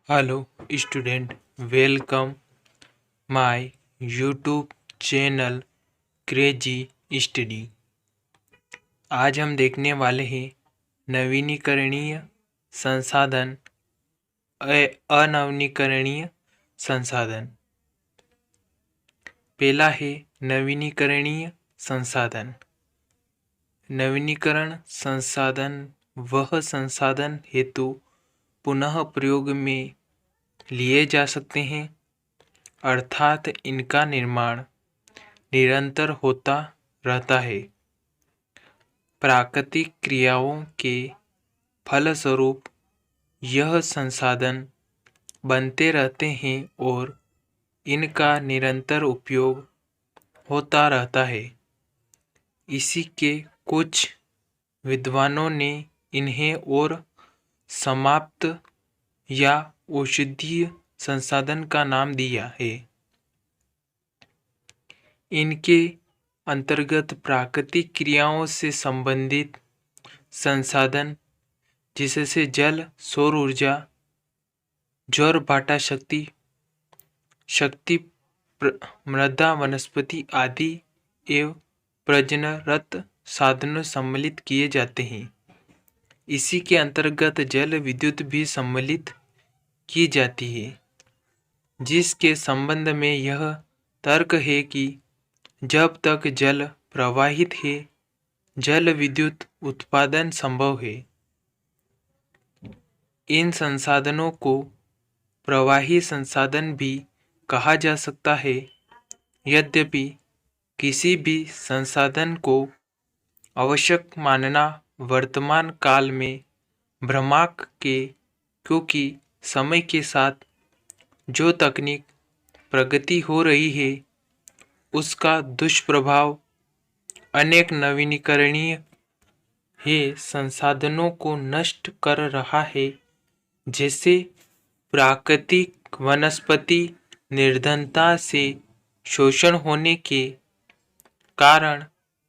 Hello student, welcome my YouTube channel crazy study. आज हम देखने वाले हैं नवीनीकरणीय संसाधन, अनवीनीकरणीय संसाधन। पहला है नवीनीकरणीय संसाधन। नवीनीकरण संसाधन वह संसाधन हेतु पुनः प्रयोग में लिए जा सकते हैं, अर्थात इनका निर्माण निरंतर होता रहता है। प्राकृतिक क्रियाओं के फलस्वरूप यह संसाधन बनते रहते हैं और इनका निरंतर उपयोग होता रहता है। इसी के कुछ विद्वानों ने इन्हें और समाप्त या औषधीय संसाधन का नाम दिया है। इनके अंतर्गत प्राकृतिक क्रियाओं से संबंधित संसाधन जिससे जल, सौर ऊर्जा, ज्वर भाटा शक्ति, मृदा, वनस्पति आदि एवं प्रजननरत साधनों सम्मिलित किए जाते हैं। इसी के अंतर्गत जल विद्युत भी सम्मिलित की जाती है, जिसके संबंध में यह तर्क है कि जब तक जल प्रवाहित है, जल विद्युत उत्पादन संभव है। इन संसाधनों को प्रवाही संसाधन भी कहा जा सकता है। यद्यपि किसी भी संसाधन को आवश्यक मानना वर्तमान काल में भ्रमाक के, क्योंकि समय के साथ जो तकनीक प्रगति हो रही है उसका दुष्प्रभाव अनेक नवीनीकरणीय है संसाधनों को नष्ट कर रहा है, जैसे प्राकृतिक वनस्पति निर्धनता से शोषण होने के कारण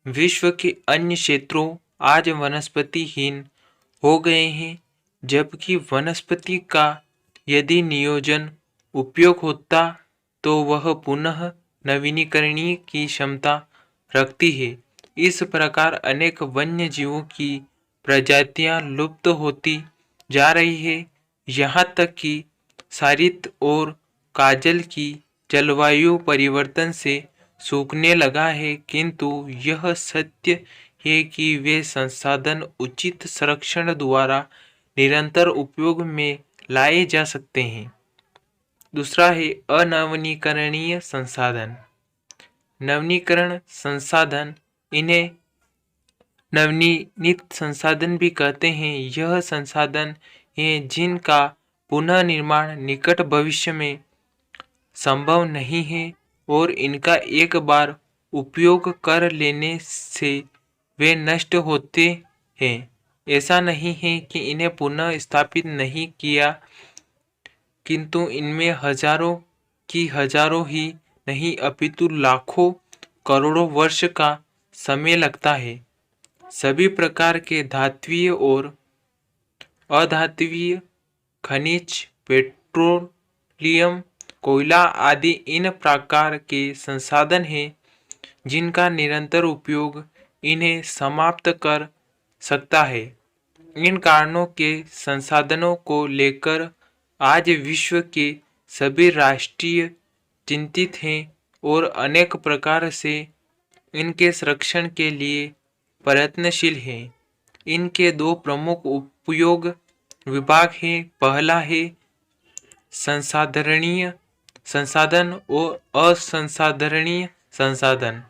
विश्व के अन्य क्षेत्रों आज वनस्पतिहीन हो गए हैं, जबकि वनस्पति का यदि नियोजन उपयोग होता तो वह पुनः नवीनीकरणीय की क्षमता रखती है। इस प्रकार अनेक वन्य जीवों की प्रजातियां लुप्त होती जा रही है। यहाँ तक कि सारित और काजल की जलवायु परिवर्तन से सूखने लगा है, किंतु यह सत्य है कि वे संसाधन उचित संरक्षण द्वारा निरंतर उपयोग में लाए जा सकते हैं। दूसरा है अनवीनीकरणीय संसाधन। नवीनीकरण संसाधन, इन्हें नवनीत संसाधन भी कहते हैं। यह संसाधन हैं जिनका पुनः निर्माण निकट भविष्य में संभव नहीं है और इनका एक बार उपयोग कर लेने से वे नष्ट होते हैं। ऐसा नहीं है कि इन्हें पुनः स्थापित नहीं किया, किंतु इनमें हजारों ही नहीं अपितु लाखों करोड़ों वर्ष का समय लगता है। सभी प्रकार के धात्विय और अधात्विय खनिज, पेट्रोलियम, कोयला आदि इन प्रकार के संसाधन हैं जिनका निरंतर उपयोग इन्हें समाप्त कर सकता है। इन कारणों के संसाधनों को लेकर आज विश्व के सभी राष्ट्रीय चिंतित हैं और अनेक प्रकार से इनके संरक्षण के लिए प्रयत्नशील हैं। इनके दो प्रमुख उपयोग विभाग हैं। पहला है संसाधरणीय संसाधन और असंसाधरणीय संसाधन।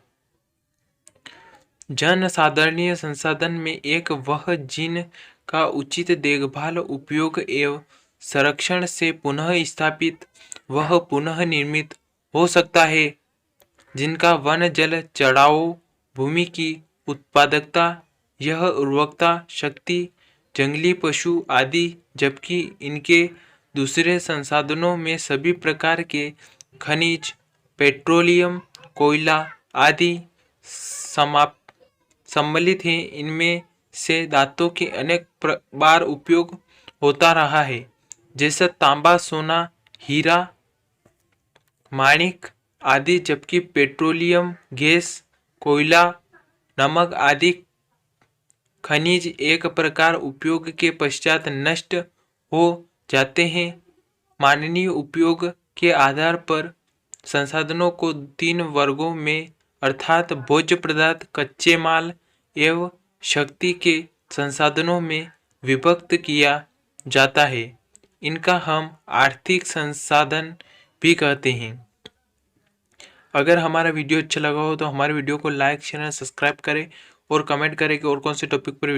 जनसाधारणीय संसाधन में एक वह जिन का उचित देखभाल, उपयोग एवं संरक्षण से पुनः स्थापित वह पुनः निर्मित हो सकता है, जिनका वन, जल, चढ़ाव, भूमि की उत्पादकता, यह उर्वरकता शक्ति, जंगली पशु आदि, जबकि इनके दूसरे संसाधनों में सभी प्रकार के खनिज, पेट्रोलियम, कोयला आदि सम्मिलित हैं। इनमें से धातु के अनेक बार उपयोग होता रहा है। जैसे तांबा, सोना, हीरा, माणिक आदि, जबकि पेट्रोलियम, गैस, कोयला, नमक आदि खनिज एक प्रकार उपयोग के पश्चात नष्ट हो जाते हैं। मानवीय उपयोग के आधार पर संसाधनों को 3 वर्गों में अर्थात भोज्य पदार्थ, कच्चे माल एवं शक्ति के संसाधनों में विभक्त किया जाता है। इनका हम आर्थिक संसाधन भी कहते हैं। अगर हमारा वीडियो अच्छा लगा हो तो हमारे वीडियो को लाइक, शेयर, सब्सक्राइब करें और कमेंट करें कि और कौन से टॉपिक पर